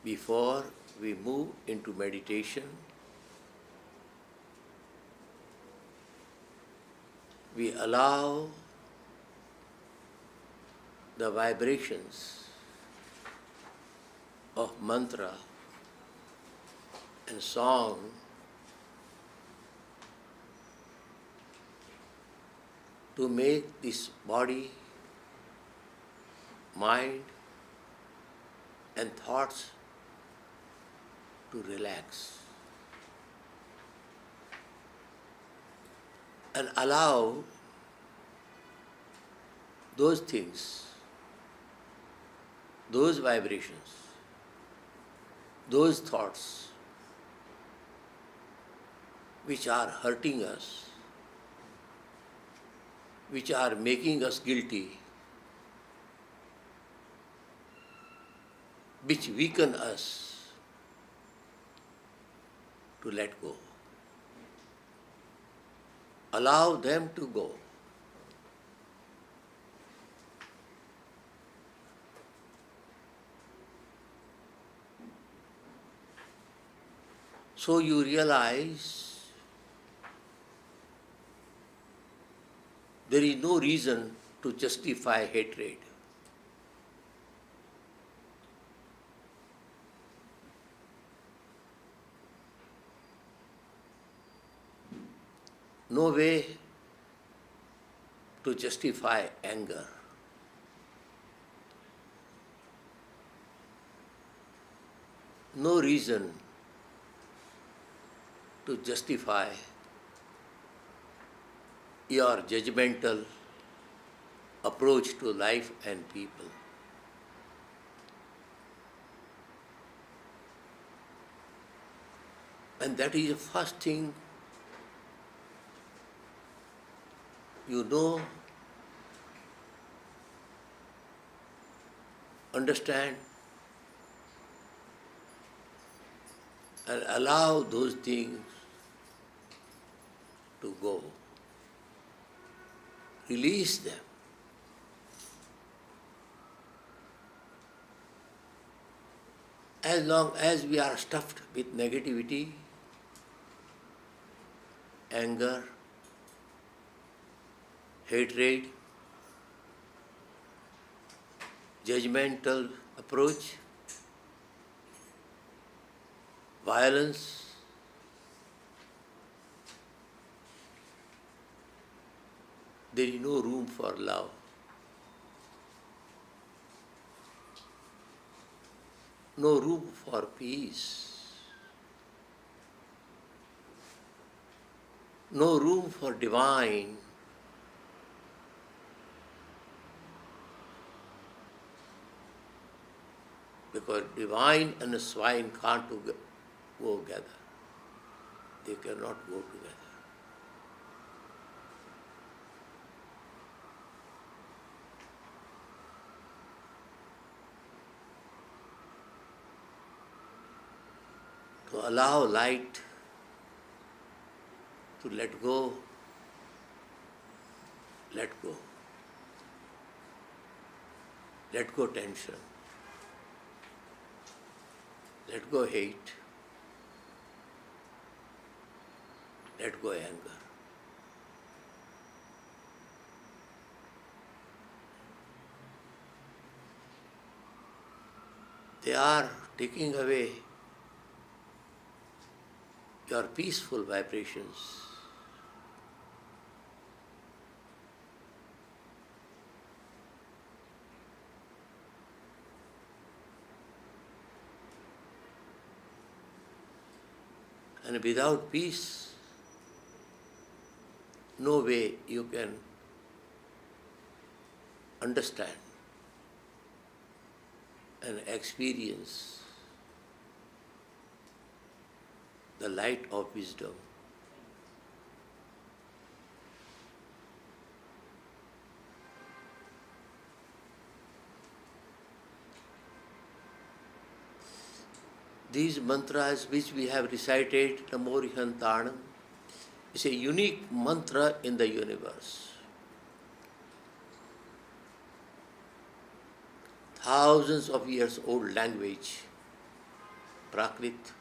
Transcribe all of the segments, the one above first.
Before we move into meditation, we allow the vibrations of mantra and song to make this body, mind and thoughts to relax and allow those things, those vibrations, those thoughts which are hurting us, which are making us guilty, which weaken us, to let go. Allow them to go. So you realize there is no reason to justify hatred. No way to justify anger. No reason to justify your judgmental approach to life and people. And that is the first thing you know, understand, and allow those things to go. Release them. As long as we are stuffed with negativity, anger, hatred, judgmental approach, violence, there is no room for love. No room for peace. No room for divine. Because divine and swine can't go together. They cannot go together. To allow light to let go, let go. Let go tension. Let go hate. Let go anger. They are taking away your peaceful vibrations. And without peace, no way you can understand and experience the light of wisdom. These mantras which we have recited, Namo Rihantanam, is a unique mantra in the universe. Thousands of years old language Prakrit,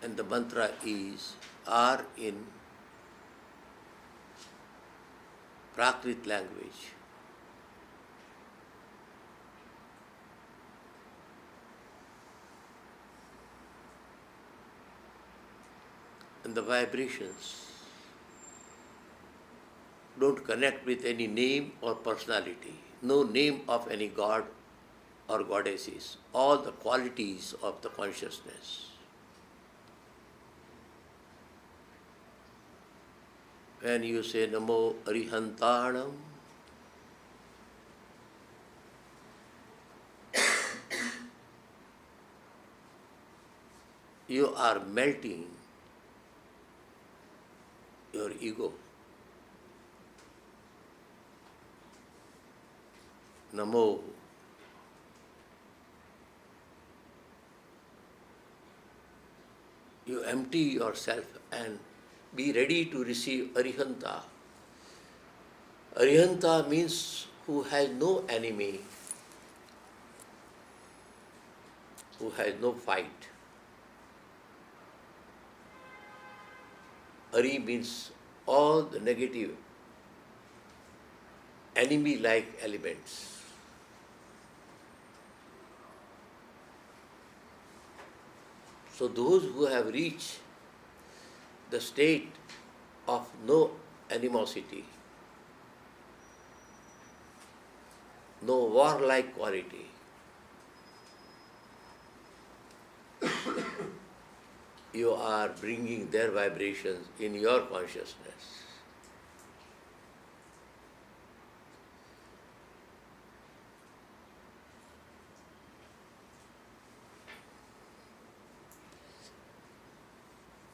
and the mantra is are in Prakrit language. And the vibrations don't connect with any name or personality, no name of any god or goddesses, all the qualities of the consciousness. When you say Namo Arihantanam, you are melting your ego. Namo. You empty yourself and be ready to receive Arihanta. Arihanta means who has no enemy, who has no fight. Ari means all the negative enemy-like elements. So those who have reached the state of no animosity, no warlike quality, you are bringing their vibrations in your consciousness.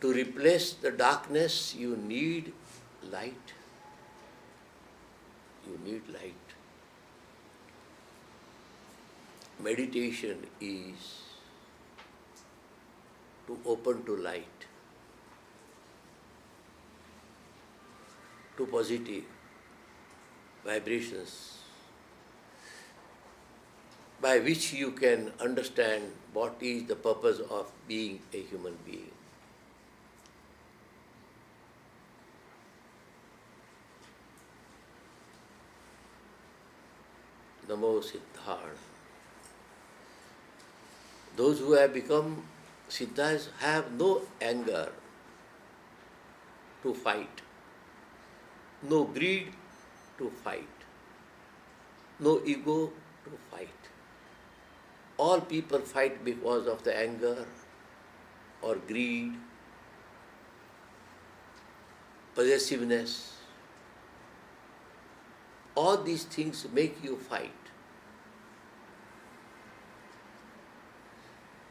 To replace the darkness, you need light. You need light. Meditation is to open to light, to positive vibrations, by which you can understand what is the purpose of being a human being. Namo Siddhartha. Those who have become Siddhas have no anger to fight, no greed to fight, no ego to fight. All people fight because of the anger or greed, possessiveness. All these things make you fight.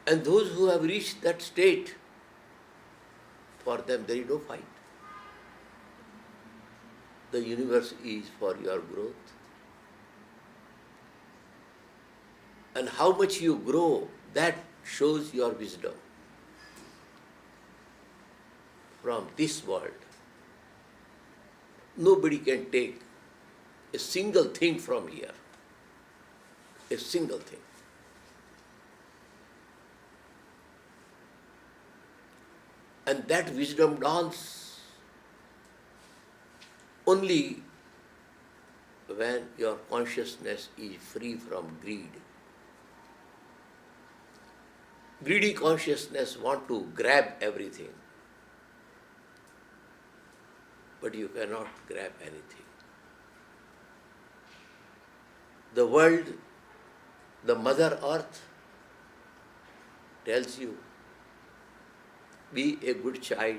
And those who have reached that state, for them there is no fight. The universe is for your growth. And how much you grow, that shows your wisdom. From this world, nobody can take a single thing from here. A single thing. And that wisdom dawns only when your consciousness is free from greed. Greedy consciousness wants to grab everything, but you cannot grab anything. The world, the Mother Earth tells you, be a good child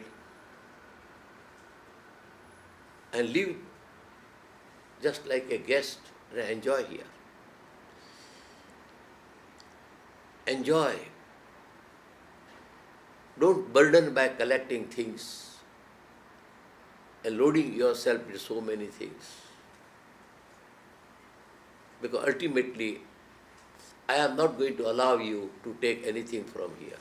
and live just like a guest and enjoy here. Enjoy. Don't burden by collecting things and loading yourself with so many things. Because ultimately, I am not going to allow you to take anything from here.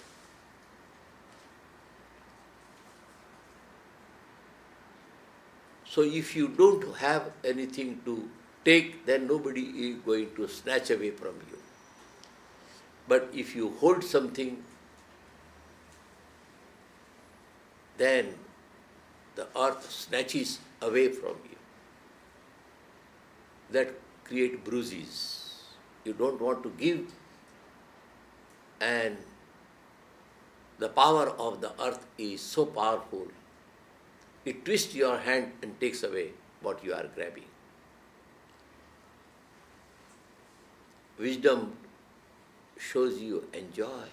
So if you don't have anything to take, then nobody is going to snatch away from you. But if you hold something, then the earth snatches away from you. That create bruises. You don't want to give, and the power of the earth is so powerful. It twists your hand and takes away what you are grabbing. Wisdom shows you enjoy.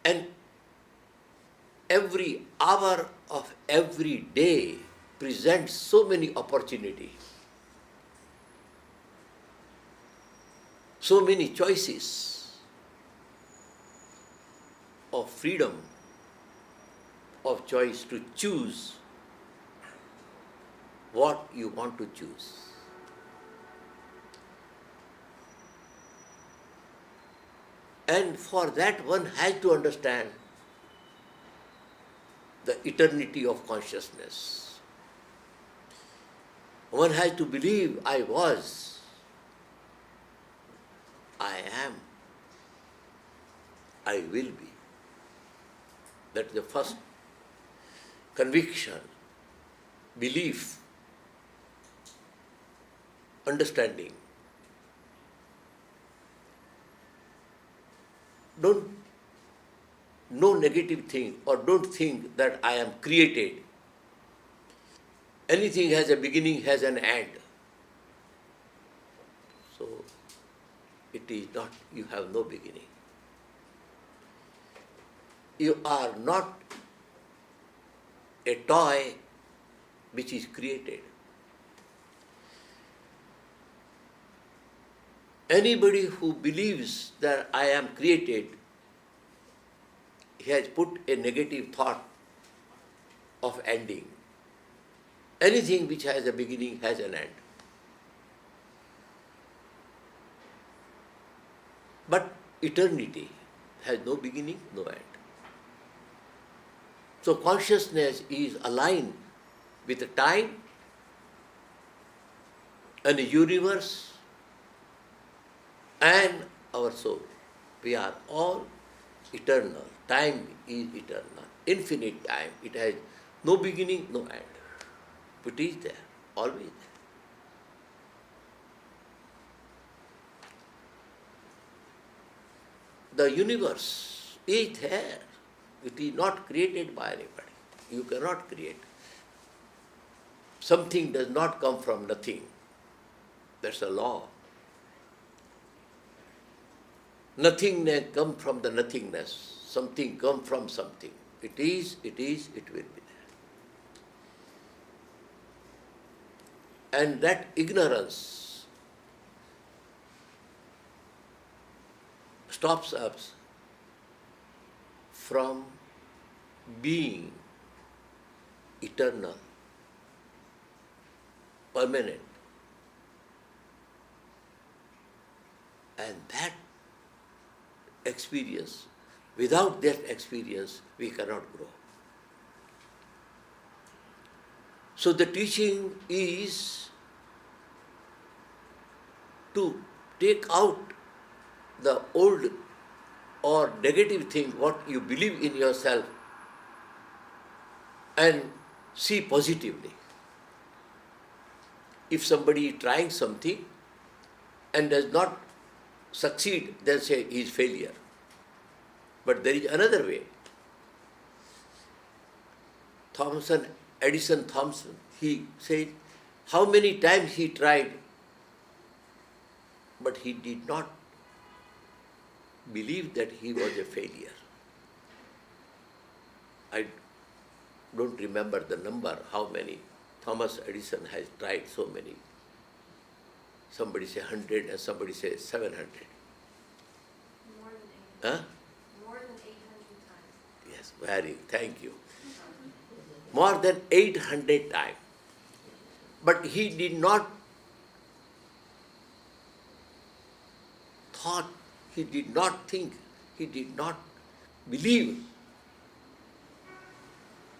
And every hour of every day presents so many opportunities, so many choices of freedom, of choice to choose what you want to choose. And for that one has to understand the eternity of consciousness. One has to believe I was, I am, I will be. That's the first conviction, belief, understanding. Don't no negative thing, or don't think that I am created. Anything has a beginning, has an end. So it is not, you have no beginning. You are not a toy which is created. Anybody who believes that I am created, he has put a negative thought of ending. Anything which has a beginning has an end. But eternity has no beginning, no end. So consciousness is aligned with the time and the universe and our soul. We are all eternal. Time is eternal. Infinite time. It has no beginning, no end. It is there, always there. The universe is there. It is not created by anybody. You cannot create. Something does not come from nothing. That's a law. Nothingness comes from the nothingness. Something comes from something. It is, it will be there. And that ignorance stops us from being eternal, permanent. And that experience, without that experience, we cannot grow. So the teaching is to take out the old or negative thing, what you believe in yourself, and see positively. If somebody is trying something and does not succeed, then say he is failure. But there is another way. Edison Thompson, he said how many times he tried, but he did not believe that he was a failure. I don't remember the number, how many. Thomas Edison has tried so many. Somebody say 100 and somebody say 700. More than 800. Huh? More than 800 times. Yes, thank you. More than 800 times. But he did not thought, he did not think, he did not believe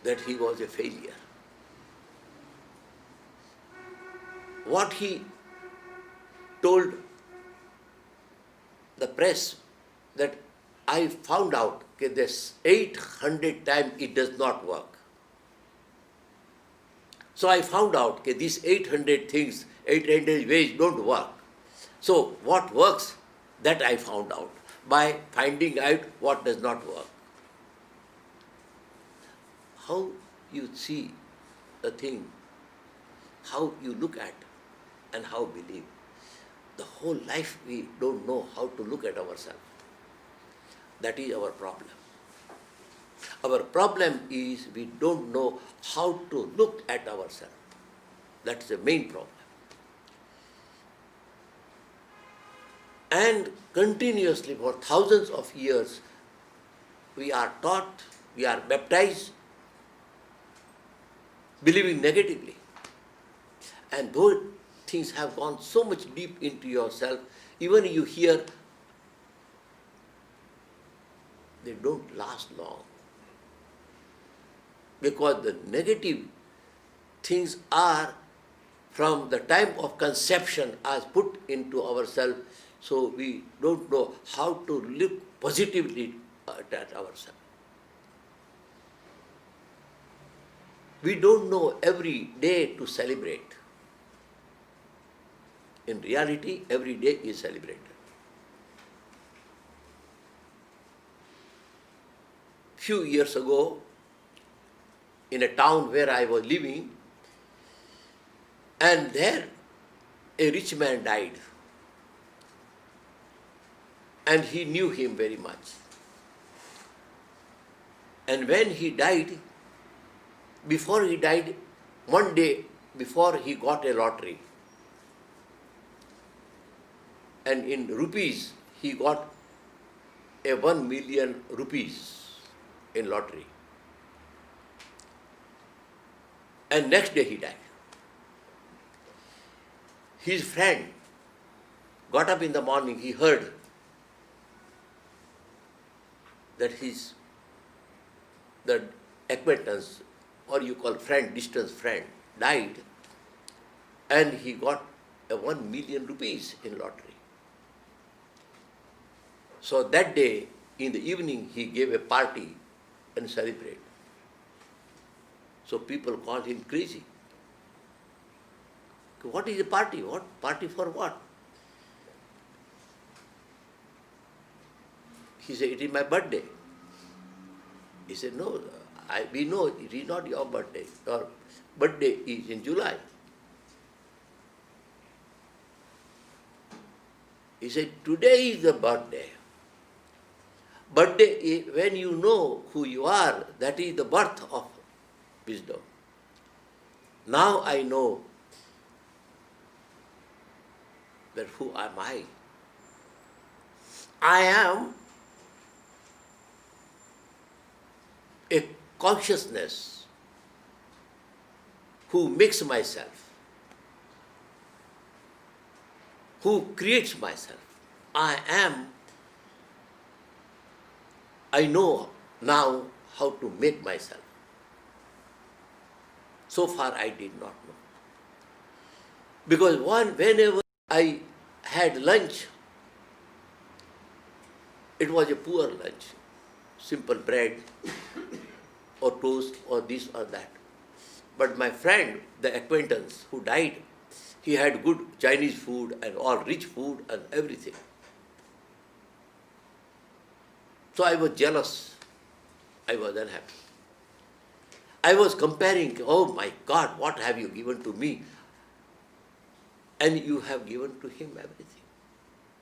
that he was a failure. What he told the press that I found out that this 800 times it does not work. So I found out that these 800 things, 800 ways don't work. So what works, that I found out by finding out what does not work. How you see the thing, how you look at and how believe. The whole life we don't know how to look at ourselves. That is our problem. Our problem is we don't know how to look at ourselves. That's the main problem. And continuously for thousands of years, we are taught, we are baptized, believing negatively. And those things have gone so much deep into yourself, even you hear, they don't last long. Because the negative things are from the time of conception as put into ourselves, so we don't know how to look positively at ourselves. We don't know every day to celebrate. In reality, every day is celebrated. Few years ago, in a town where I was living, and there a rich man died. And he knew him very much. And when he died, before he died, one day before he got a lottery, and in rupees, he got a 1 million rupees in lottery. And next day he died. His friend got up in the morning, he heard that the acquaintance, or you call friend, distant friend, died, and he got a 1 million rupees in lottery. So that day, in the evening, he gave a party and celebrated. So people called him crazy. What is a party? What? Party for what? He said, it is my birthday. He said, no, we know it is not your birthday. Your birthday is in July. He said, today is the birthday. Birthday is when you know who you are, that is the birth of wisdom. Now I know that who am I? I am a consciousness who makes myself, who creates myself. I know now how to make myself. So far I did not know. Because whenever I had lunch, it was a poor lunch, simple bread or toast or this or that. But my friend, the acquaintance who died, he had good Chinese food and all rich food and everything. So I was jealous. I was unhappy. I was comparing, oh my God, what have you given to me? And you have given to him everything.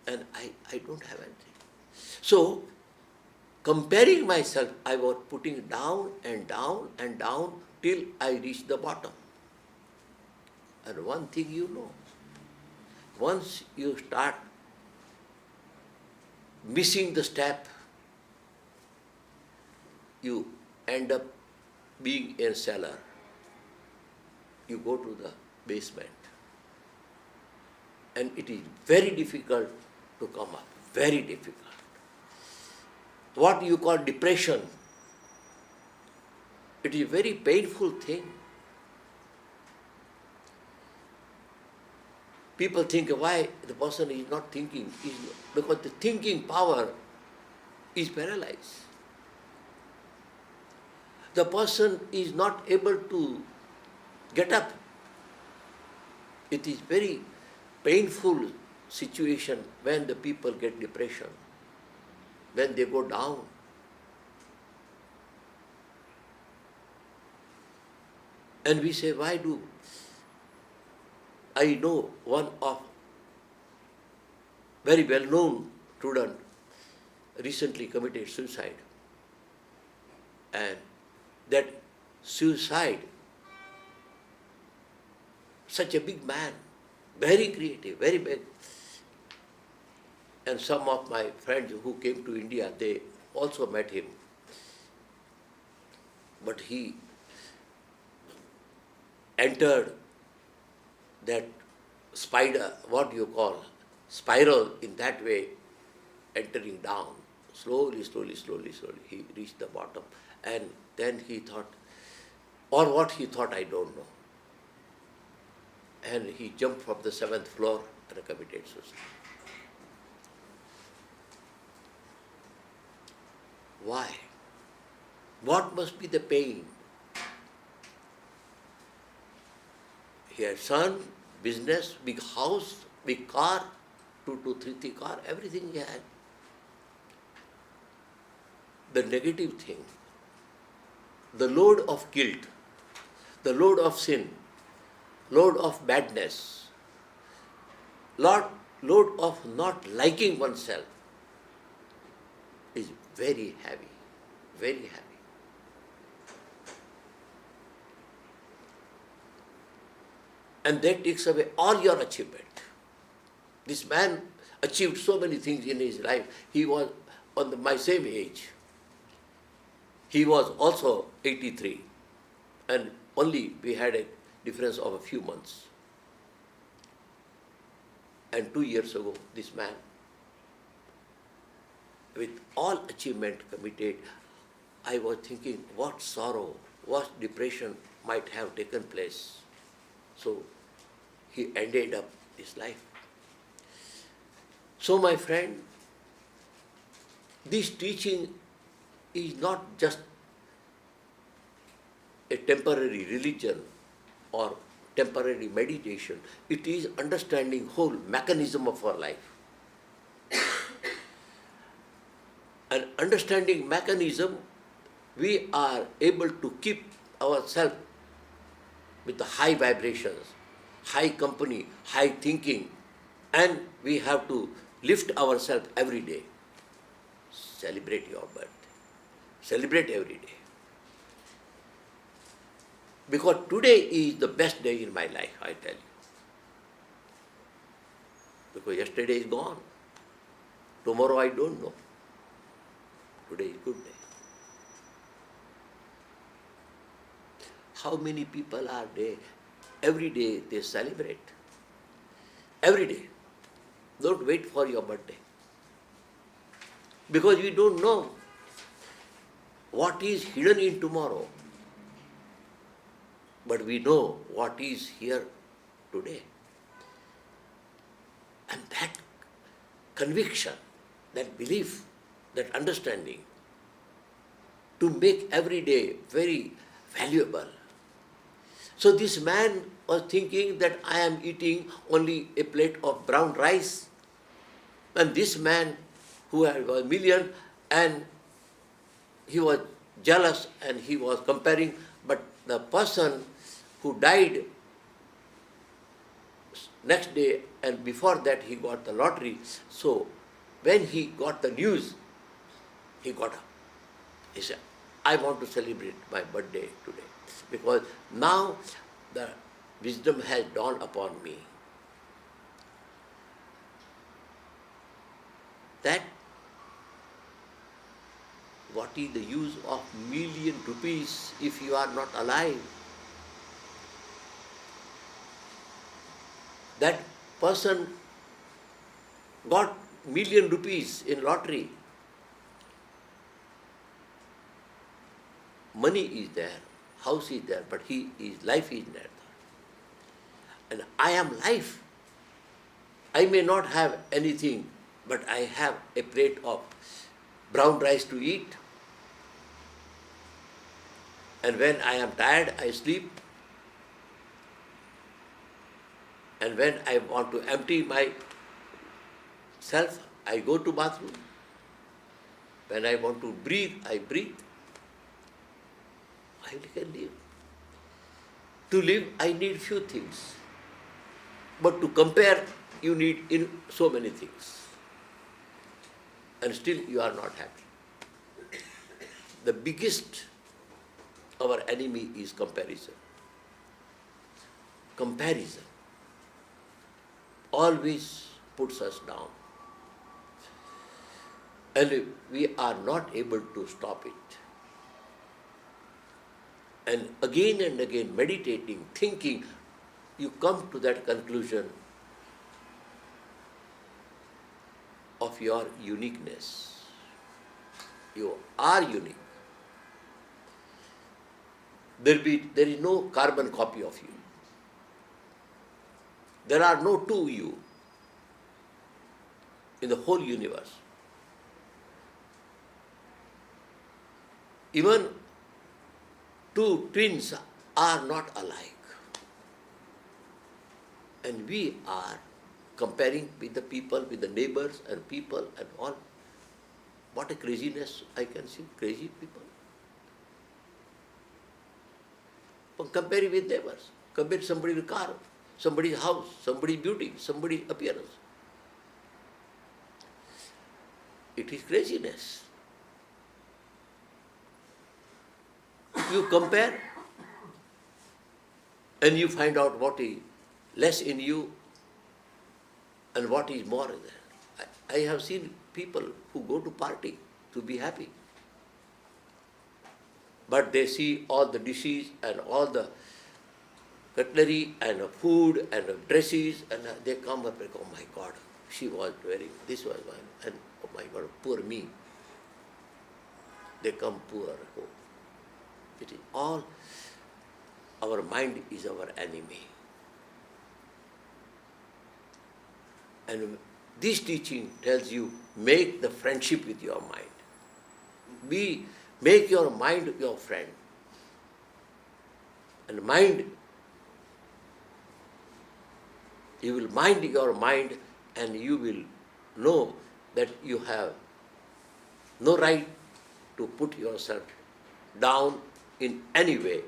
And I don't have anything. So, comparing myself, I was putting down and down and down till I reached the bottom. And one thing you know, once you start missing the step, you end up being in a cellar. You go to the basement. And it is very difficult to come up, very difficult. What you call depression, it is a very painful thing. People think why the person is not thinking, because the thinking power is paralyzed. The person is not able to get up. It is very painful situation when the people get depression, when they go down. And we say, why do? I know one of very well-known student recently committed suicide. And that suicide, such a big man, very creative, very big. And some of my friends who came to India, they also met him. But he entered that spider, what you call, spiral in that way, entering down. Slowly, he reached the bottom. And then he thought, or what he thought, I don't know. And he jumped from the 7th floor and committed suicide. Why? What must be the pain? He had son, business, big house, big car, 3 car, everything he had. The negative thing, the load of guilt, the load of sin, load of badness, load of not liking oneself is very heavy, very heavy. And that takes away all your achievement. This man achieved so many things in his life. He was on my same age. He was also 83, and only we had a difference of a few months. And 2 years ago, this man, with all achievement committed, I was thinking what sorrow, what depression might have taken place. So he ended up his life. So my friend, this teaching is not just a temporary religion or temporary meditation. It is understanding whole mechanism of our life. And understanding mechanism, we are able to keep ourselves with the high vibrations, high company, high thinking, and we have to lift ourselves every day. Celebrate your birthday. Celebrate every day. Because today is the best day in my life, I tell you. Because yesterday is gone. Tomorrow I don't know. Today is good day. How many people are there? Every day they celebrate. Every day. Don't wait for your birthday. Because we don't know what is hidden in tomorrow. But we know what is here today. And that conviction, that belief, that understanding, to make every day very valuable. So this man was thinking that I am eating only a plate of brown rice. And this man who had a million, and he was jealous and he was comparing, but the person who died next day and before that he got the lottery. So when he got the news, he got up. He said, I want to celebrate my birthday today because now the wisdom has dawned upon me that what is the use of million rupees if you are not alive? That person got million rupees in lottery. Money is there, house is there, but life is there. And I am life. I may not have anything, but I have a plate of brown rice to eat. And when I am tired, I sleep. And when I want to empty myself, I go to bathroom. When I want to breathe, I breathe. I can live. To live, I need few things. But to compare, you need in so many things. And still you are not happy. The biggest, our enemy is comparison. Comparison always puts us down. And we are not able to stop it. And again, meditating, thinking, you come to that conclusion of your uniqueness. You are unique. There is no carbon copy of you. There are no two you in the whole universe. Even two twins are not alike. And we are comparing with the people, with the neighbors and people and all. What a craziness I can see, crazy people. But comparing with neighbors, compare somebody's car, somebody's house, somebody's beauty, somebody's appearance. It is craziness. You compare and you find out what is less in you and what is more in there. I have seen people who go to party to be happy. But they see all the dishes and all the cutlery and food and dresses and they come up and go, oh my God, she was wearing, this was one, and oh my God, poor me. They come poor home. It is all, our mind is our enemy. And this teaching tells you, make the friendship with your mind. Make your mind your friend. And mind, you will mind your mind and you will know that you have no right to put yourself down in any way.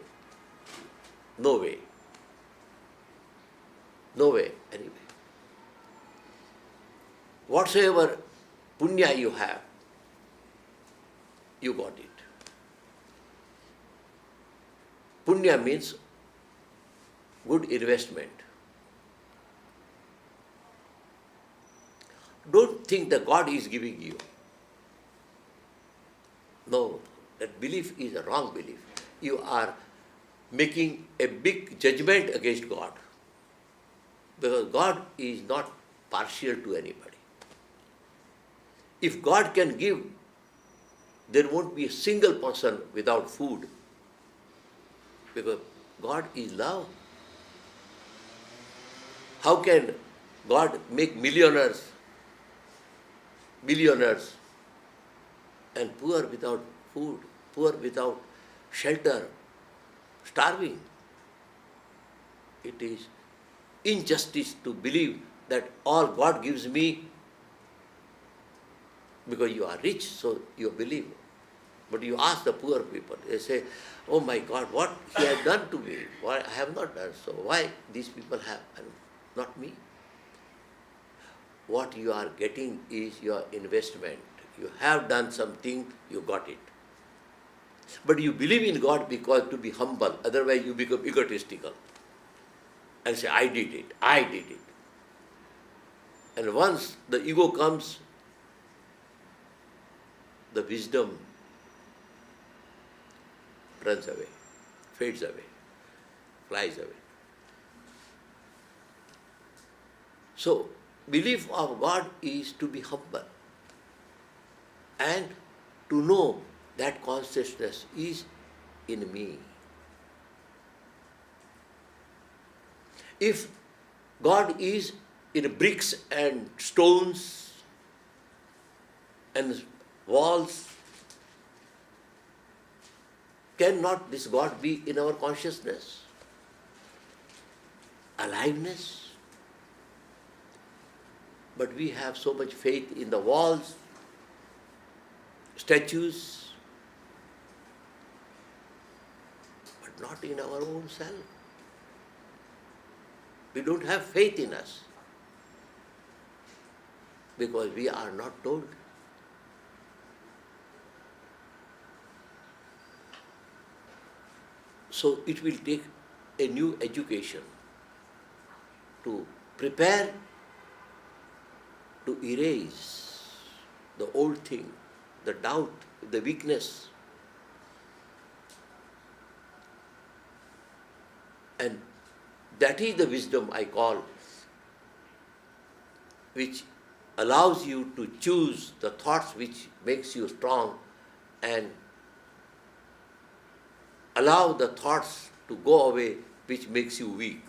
No way. No way, anyway. Whatsoever punya you have, you got it. Punya means good investment. Don't think that God is giving you. No, that belief is a wrong belief. You are making a big judgment against God. Because God is not partial to anybody. If God can give, there won't be a single person without food. Because God is love. How can God make millionaires, billionaires, and poor without food, poor without shelter, starving? It is injustice to believe that all God gives me because you are rich, so you believe. But you ask the poor people, they say, oh my God, what he has done to me? Why I have not done so? Why these people have and not me? What you are getting is your investment. You have done something, you got it. But you believe in God because to be humble, otherwise you become egotistical and say, I did it, I did it. And once the ego comes, the wisdom runs away, fades away, flies away. So, belief of God is to be humble and to know that consciousness is in me. If God is in bricks and stones and walls. Cannot this God be in our consciousness? Aliveness? But we have so much faith in the walls, statues, but not in our own self. We don't have faith in us because we are not told. So it will take a new education to prepare to erase the old thing, the doubt, the weakness. And that is the wisdom I call, which allows you to choose the thoughts which makes you strong and allow the thoughts to go away which makes you weak.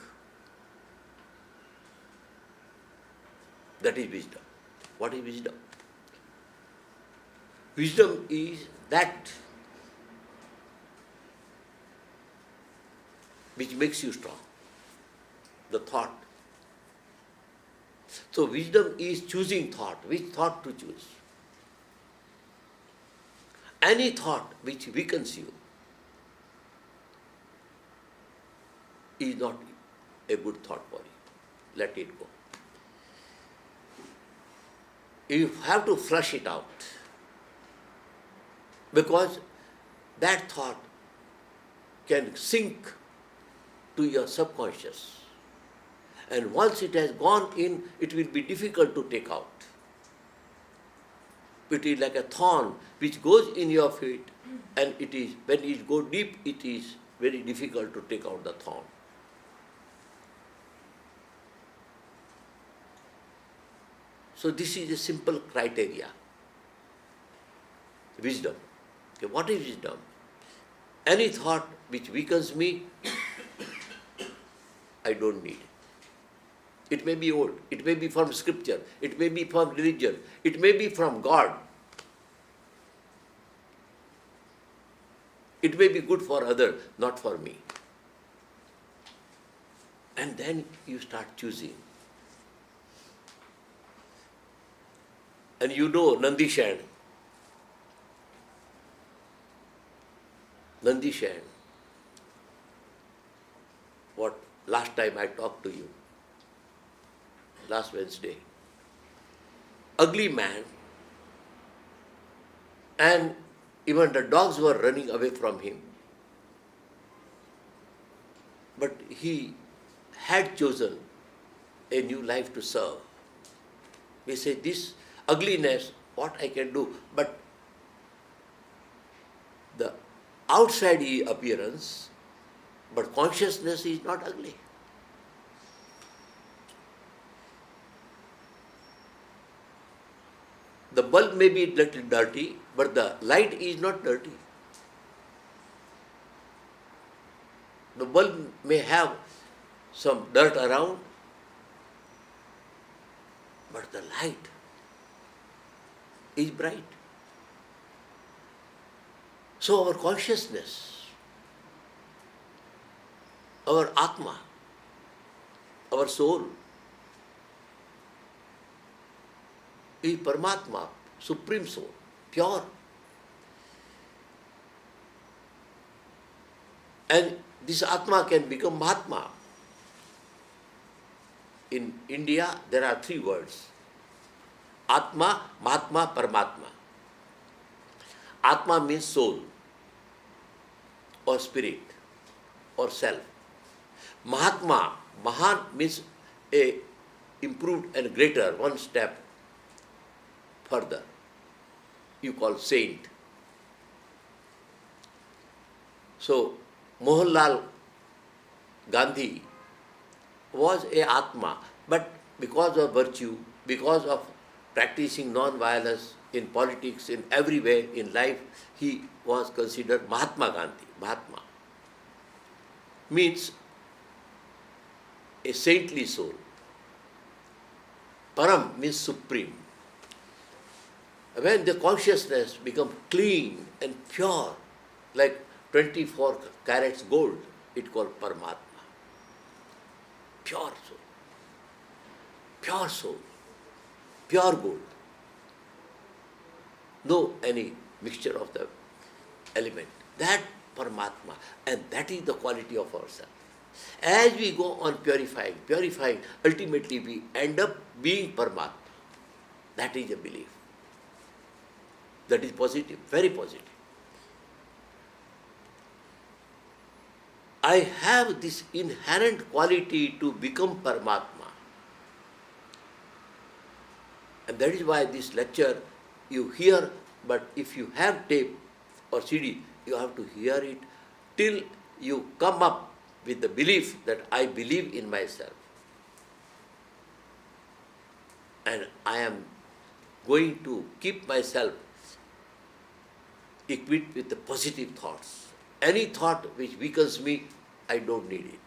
That is wisdom. What is wisdom? Wisdom is that which makes you strong, the thought. So wisdom is choosing thought, which thought to choose. Any thought which weakens you is not a good thought for you. Let it go. You have to flush it out because that thought can sink to your subconscious. And once it has gone in, it will be difficult to take out. It is like a thorn which goes in your feet, and it is, when it goes deep, it is very difficult to take out the thorn. So this is a simple criteria. Wisdom. Okay, what is wisdom? Any thought which weakens me, I don't need. It may be old, it may be from scripture, it may be from religion, it may be from God. It may be good for others, not for me. And then you start choosing. And you know Nandishan. Nandishan. What last time I talked to you, last Wednesday. Ugly man, and even the dogs were running away from him. But he had chosen a new life to serve. We say, this ugliness, what I can do, but the outside appearance, but consciousness is not ugly. The bulb may be a little dirty, but the light is not dirty. The bulb may have some dirt around, but the light is bright. So our consciousness, our Atma, our soul, is Paramatma, Supreme Soul, pure. And this Atma can become Mahatma. In India, there are 3 words: Atma, Mahatma, Paramatma. Atma means soul, or spirit, or self. Mahatma, Mahan means a improved and greater, one step further. You call saint. So, Mohanlal Gandhi was a Atma, but because of virtue, because of practicing non-violence in politics, in every way in life, he was considered Mahatma Gandhi. Mahatma means a saintly soul. Param means supreme. When the consciousness becomes clean and pure, like 24 carats gold, it called Paramatma. Pure soul. Pure soul. Pure gold. No any mixture of the element. That Paramatma. And that is the quality of ourselves. As we go on purifying, ultimately we end up being Paramatma. That is a belief. That is positive, very positive. I have this inherent quality to become Paramatma. And that is why this lecture you hear, but if you have tape or CD, you have to hear it till you come up with the belief that I believe in myself. And I am going to keep myself equipped with the positive thoughts. Any thought which weakens me, I don't need it.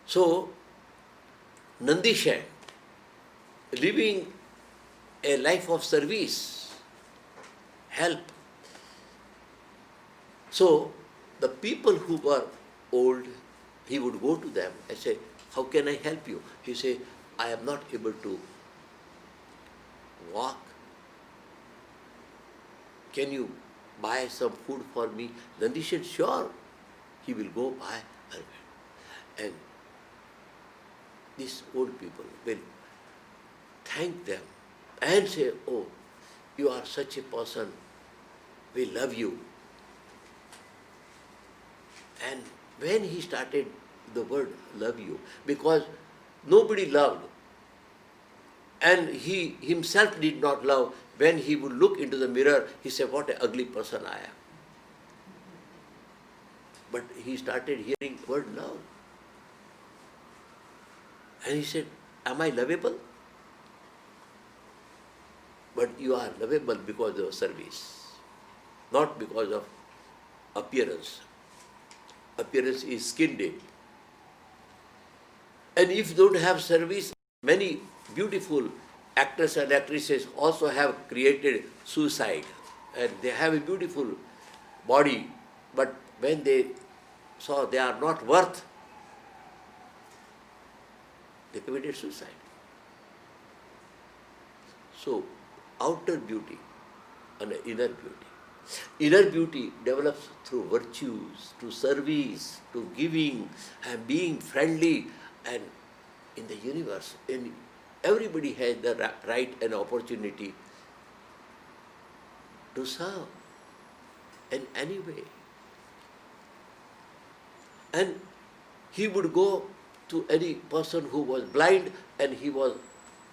So, Nandishan, living a life of service, help. So, the people who were old, he would go to them and say, how can I help you? He say, I am not able to walk. Can you buy some food for me? Nandi said, sure. He will go buy. And these old people will thank them and say, oh, you are such a person. We love you. And when he started the word love you, because nobody loved, and he himself did not love, when he would look into the mirror, he said, what an ugly person I am. But he started hearing the word love. And he said, am I lovable? But you are lovable because of service, not because of appearance. Appearance is skin deep. And if you don't have service, many beautiful actors and actresses also have created suicide. And they have a beautiful body, but when they saw they are not worth, they committed suicide. So, outer beauty and inner beauty. Inner beauty develops through virtues, through service, to giving, and being friendly. And in the universe, everybody has the right and opportunity to serve in any way. And he would go to any person who was blind and he was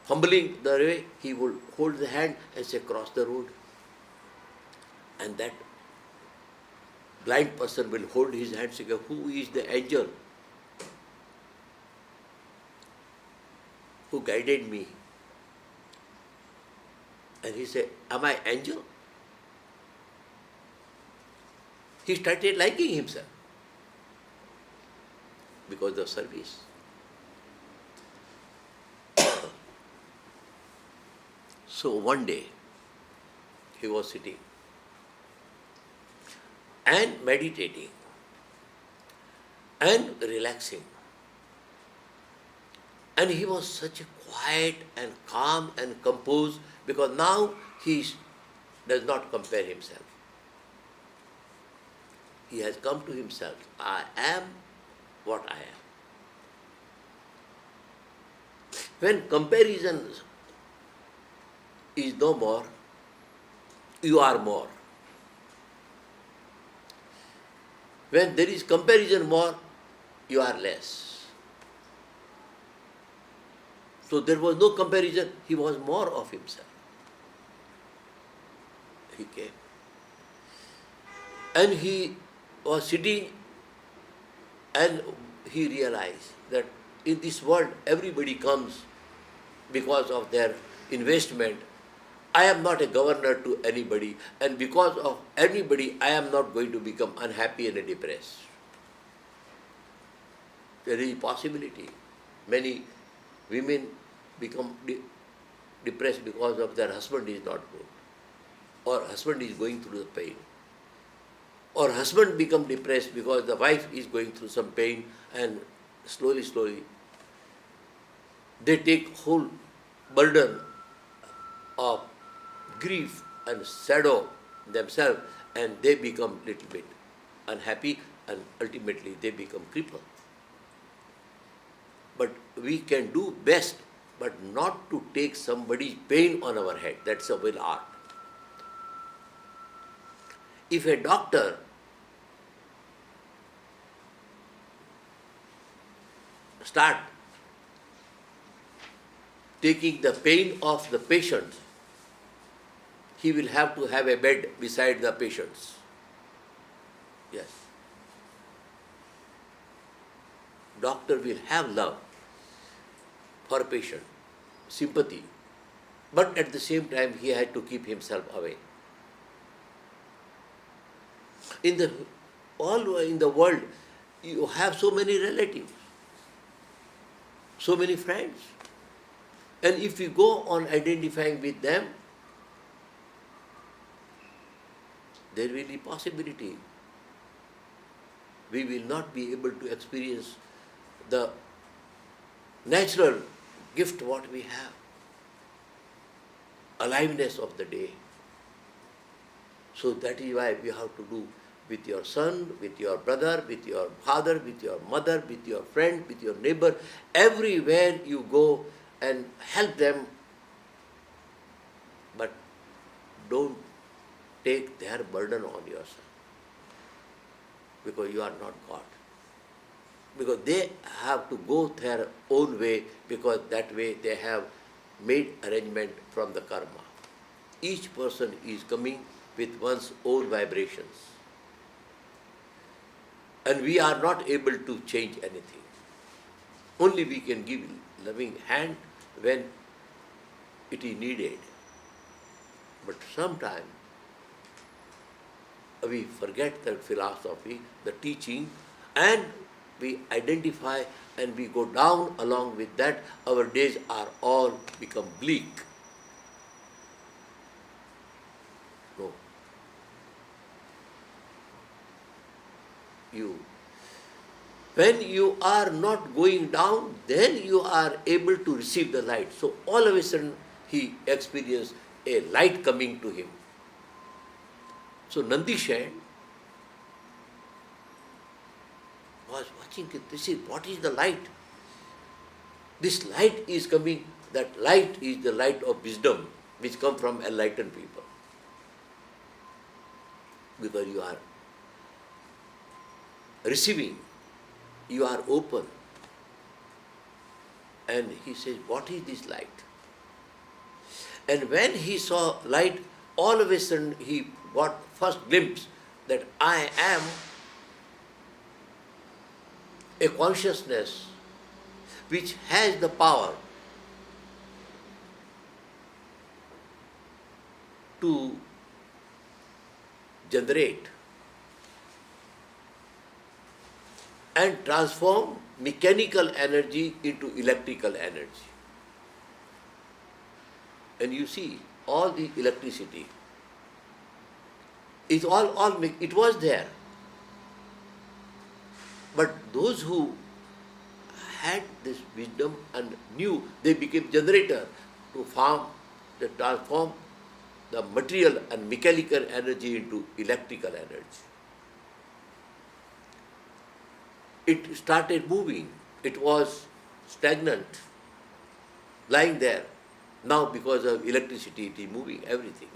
fumbling the way, he would hold the hand and say, cross the road. And that blind person will hold his hand and say, who is the angel who guided me? And he said, am I angel? He started liking himself because of service. So one day, he was sitting and meditating and relaxing. And he was such a quiet and calm and composed, because now he does not compare himself. He has come to himself. I am what I am. When comparison is no more, you are more. When there is comparison more, you are less. So there was no comparison, he was more of himself. He came. And he was sitting and he realized that in this world everybody comes because of their investment. I am not a governor to anybody, and because of anybody I am not going to become unhappy and depressed. There is a possibility. Many women become depressed because of their husband is not good, or husband is going through the pain, or husband become depressed because the wife is going through some pain, and slowly they take whole burden of grief and shadow themselves, and they become little bit unhappy, and ultimately they become crippled. But we can do best, but not to take somebody's pain on our head. That's a real art. If a doctor start taking the pain of the patient, he will have to have a bed beside the patients. Yes. Doctor will have love for patient, sympathy, but at the same time he had to keep himself away. All in the world, you have so many relatives, so many friends, and if we go on identifying with them, there will be possibility we will not be able to experience the natural gift what we have, aliveness of the day. So that is why we have to do with your son, with your brother, with your father, with your mother, with your friend, with your neighbor, everywhere you go and help them, but don't take their burden on yourself, because you are not God. Because they have to go their own way, because that way they have made arrangement from the karma. Each person is coming with one's own vibrations. And we are not able to change anything. Only we can give loving hand when it is needed. But sometimes we forget the philosophy, the teaching, and we identify and we go down along with that. Our days are all become bleak. No. When you are not going down, then you are able to receive the light. So all of a sudden he experienced a light coming to him. So Nandishan was watching it. This is what is the light? This light is coming. That light is the light of wisdom, which comes from enlightened people. Because you are receiving, you are open. And he says, what is this light? And when he saw light, all of a sudden he got first glimpse that I am a consciousness which has the power to generate and transform mechanical energy into electrical energy. And you see, all the electricity, it was there. But those who had this wisdom and knew, they became generator to transform the material and mechanical energy into electrical energy. It started moving. It was stagnant, lying there. Now because of electricity, it is moving everything.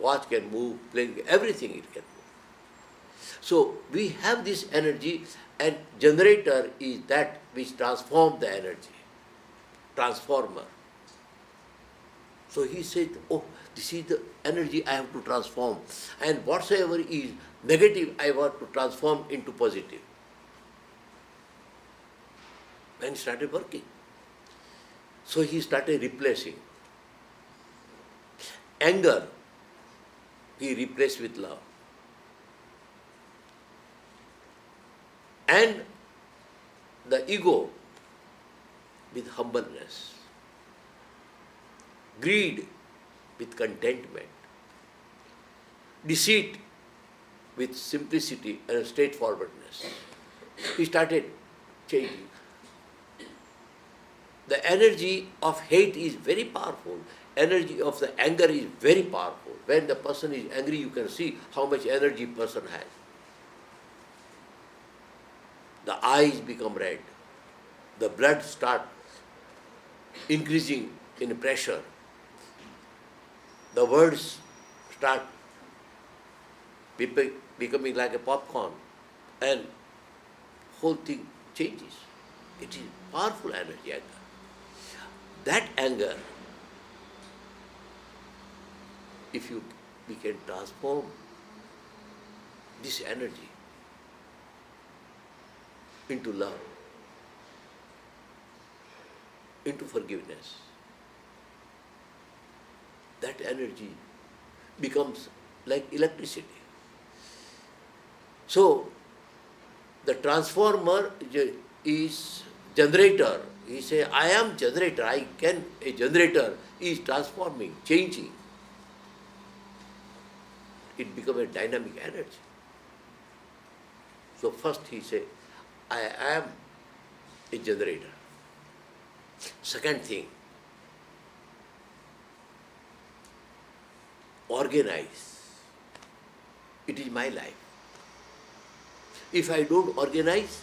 Watch can move, plane, everything it can move. So we have this energy, and generator is that which transforms the energy. Transformer. So he said, oh, this is the energy I have to transform. And whatsoever is negative, I want to transform into positive. And started working. So he started replacing. Anger, he replaced with love. And the ego, with humbleness, greed with contentment, deceit with simplicity and straightforwardness. He started changing. The energy of hate is very powerful. Energy of the anger is very powerful. When the person is angry, you can see how much energy person has. The eyes become red. The blood starts increasing in pressure. The words start becoming like a popcorn, and whole thing changes. It is powerful energy, anger. That anger, if we can transform this energy into love, into forgiveness, that energy becomes like electricity. So, the transformer is generator. He say, I am generator, a generator is transforming, changing. It becomes a dynamic energy. So first he say, I am a generator. Second thing, organize. It is my life. If I don't organize,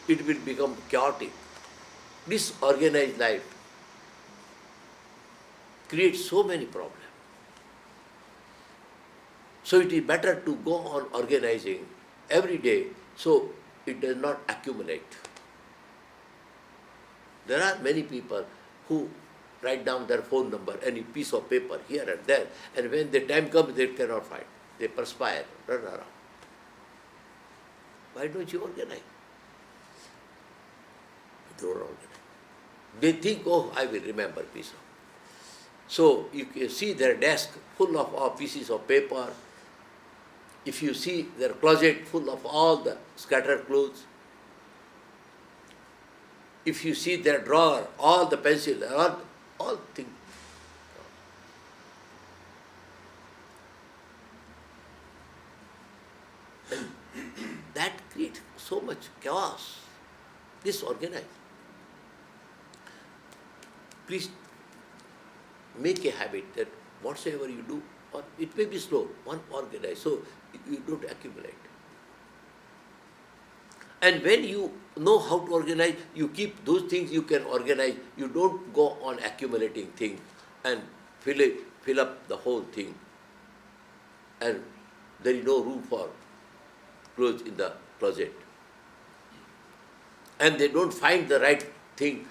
it will become chaotic. Disorganized life creates so many problems. So it is better to go on organizing every day so it does not accumulate. There are many people who write down their phone number, any piece of paper here and there, and when the time comes, they cannot find. They perspire, run around. Why don't you organize? They don't organize. They think, oh, I will remember piece of. So you can see their desk full of all pieces of paper. If you see their closet full of all the scattered clothes, if you see their drawer, all the pencils, all things. And that creates so much chaos, disorganized. Please make a habit that whatsoever you do, or it may be slow, one organize, so you don't accumulate. And when you know how to organize, you keep those things you can organize. You don't go on accumulating things and fill up the whole thing. And there is no room for clothes in the closet. And they don't find the right thing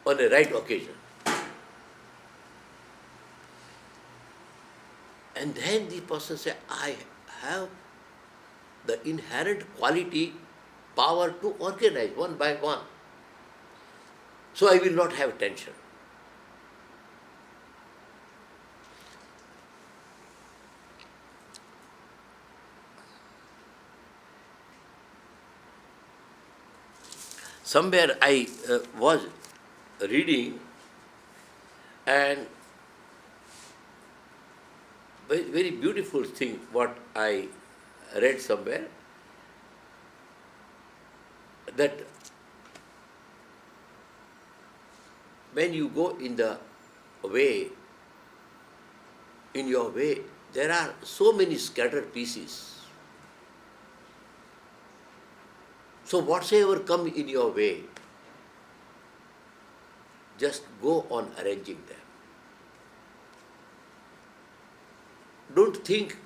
on a right occasion. And then the person says, I have the inherent quality, power to organize one by one. So I will not have tension. Somewhere I was reading, and very beautiful thing what I read somewhere, that when you go in the way, in your way, there are so many scattered pieces. So whatsoever come in your way, just go on arranging them. Don't think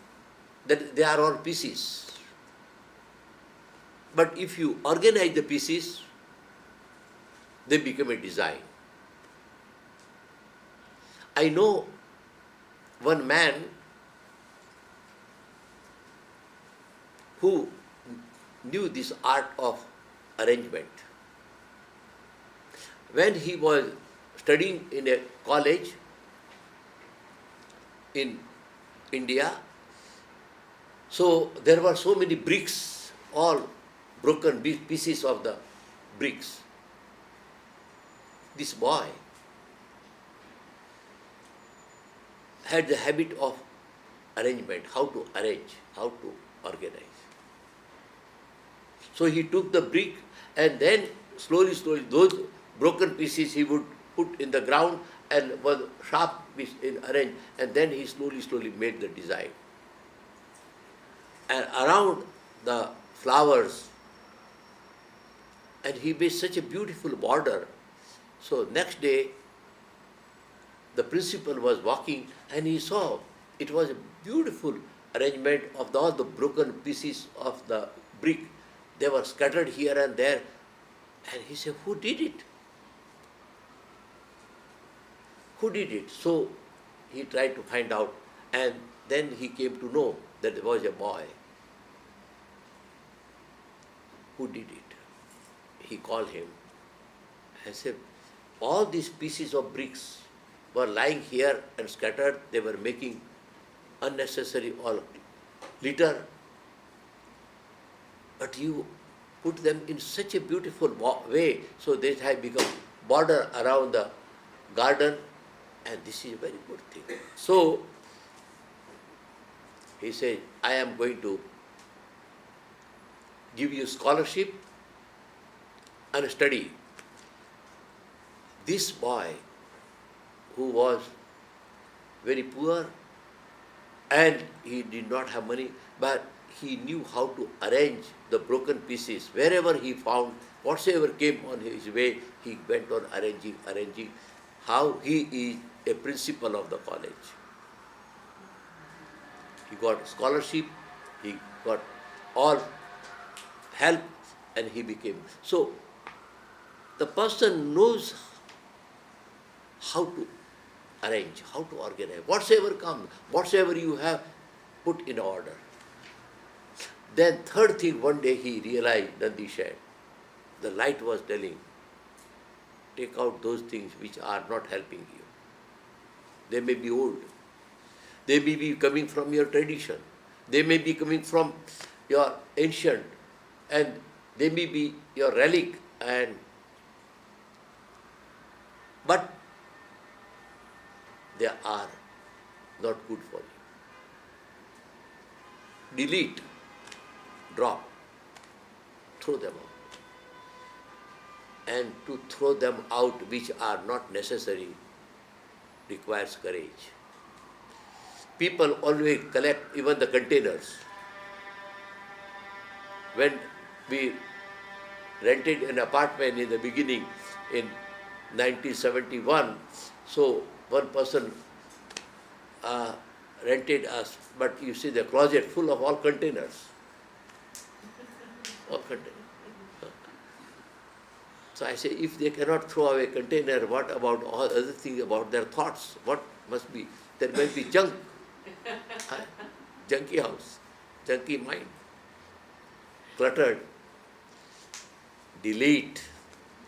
that they are all pieces. But if you organize the pieces, they become a design. I know one man who knew this art of arrangement. When he was studying in a college in India, so there were so many bricks, all broken pieces of the bricks. This boy had the habit of arrangement, how to arrange, how to organize. So he took the brick and then slowly, those broken pieces he would put in the ground and one sharp piece in arrange, and then he slowly made the design. And around the flowers, and he made such a beautiful border. So next day, the principal was walking and he saw it was a beautiful arrangement of all the broken pieces of the brick. They were scattered here and there. And he said, who did it? Who did it? So he tried to find out, and then he came to know that there was a boy who did it. He called him and said, all these pieces of bricks were lying here and scattered. They were making unnecessary all litter. But you put them in such a beautiful way, so they have become border around the garden, and this is a very good thing. So he said, I am going to give you scholarship and study. This boy, who was very poor and he did not have money, but he knew how to arrange the broken pieces. Wherever he found, whatsoever came on his way, he went on arranging. How he is a principal of the college. He got scholarship, he got all help, and he became. So the person knows how to arrange, how to organize. Whatsoever comes, whatsoever you have, put in order. Then third thing, one day he realized, Nandi said, the light was telling, take out those things which are not helping you. They may be old. They may be coming from your tradition. They may be coming from your ancient, and they may be your relic, but they are not good for you. Delete, drop, throw them out. And to throw them out which are not necessary requires courage. People always collect even the containers. When we rented an apartment in the beginning in 1971, so one person rented us, but you see the closet full of all containers. All containers. So I say, if they cannot throw away container, what about all other things about their thoughts? What must be? There must be junk. Junky house, junky mind, cluttered. Delete,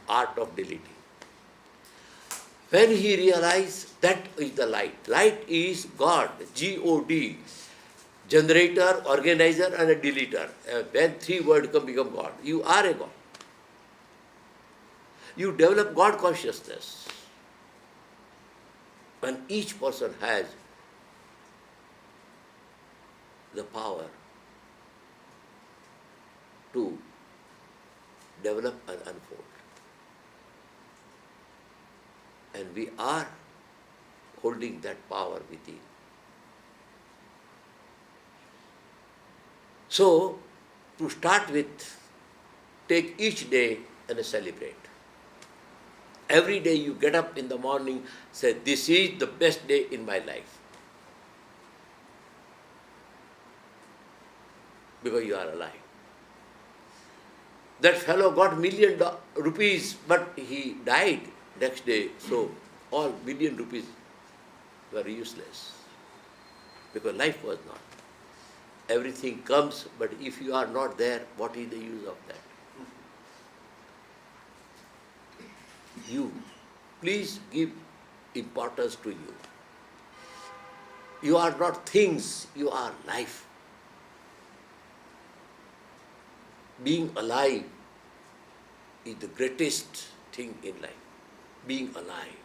art of deleting. When he realized that is the light. Light is God, G-O-D, generator, organizer and a deleter. When three words become God, you are a God. You develop God consciousness. And each person has the power to develop and unfold. And we are holding that power within. So, to start with, take each day and celebrate. Every day you get up in the morning, say, this is the best day in my life. Because you are alive. That fellow got ₹1,000,000, but he died next day. So all ₹1,000,000 were useless. Because life was not. Everything comes, but if you are not there, what is the use of that? You, please give importance to you. You are not things, you are life. Being alive is the greatest thing in life. Being alive.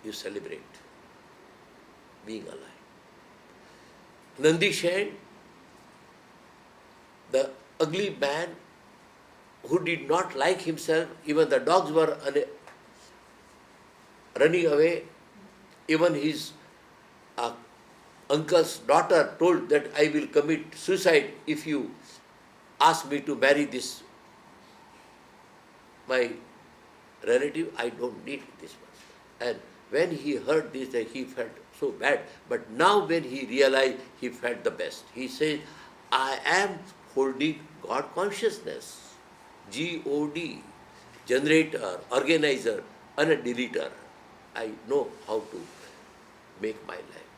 You celebrate being alive. Nandi said, the ugly man who did not like himself, even the dogs were running away, even his uncle's daughter told that I will commit suicide if you ask me to marry this my relative. I don't need this person. And when he heard this, he felt so bad. But now when he realized, he felt the best. He said, I am holding God consciousness, G-O-D, generator, organizer, and a deleter. I know how to make my life.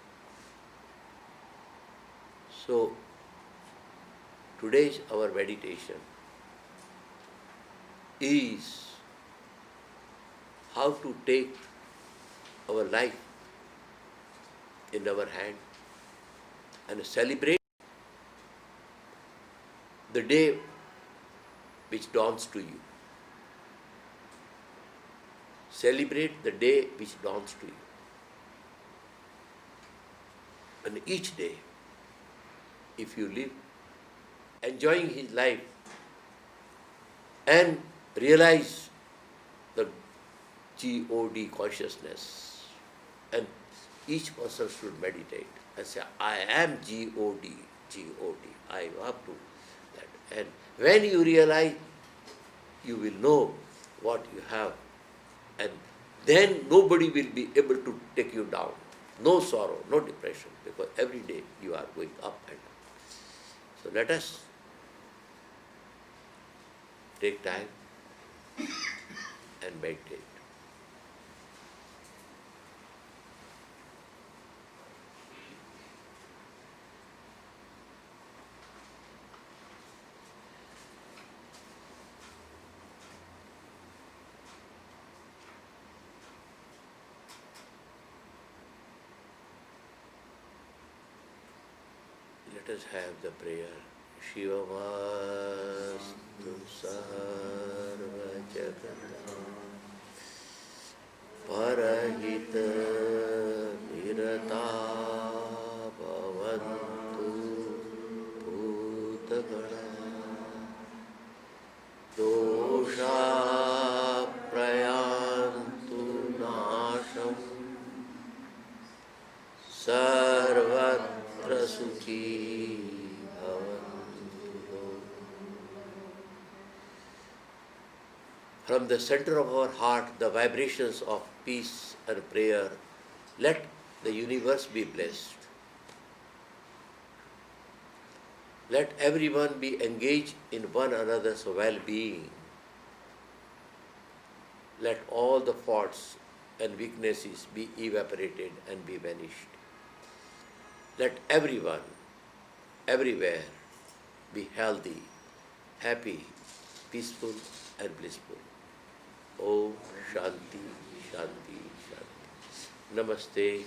So, today's our meditation is how to take our life in our hand and celebrate the day which dawns to you. Celebrate the day which dawns to you. And each day, if you live enjoying his life and realize the G-O-D consciousness, and each person should meditate and say, I am G-O-D, G-O-D. I have to that. And when you realize, you will know what you have, and then nobody will be able to take you down. No sorrow, no depression, because every day you are going up and up. So let us take time and meditate. Let us have the prayer. Shivamastu sarva jagata parahita nirata bhavantu bhutagana dosha prayantu nasham sarvatra sukhi from the center of our heart, the vibrations of peace and prayer, let the universe be blessed. Let everyone be engaged in one another's well-being. Let all the faults and weaknesses be evaporated and be vanished. Let everyone, everywhere, be healthy, happy, peaceful, and blissful. Om Shanti, Shanti, Shanti. Namaste.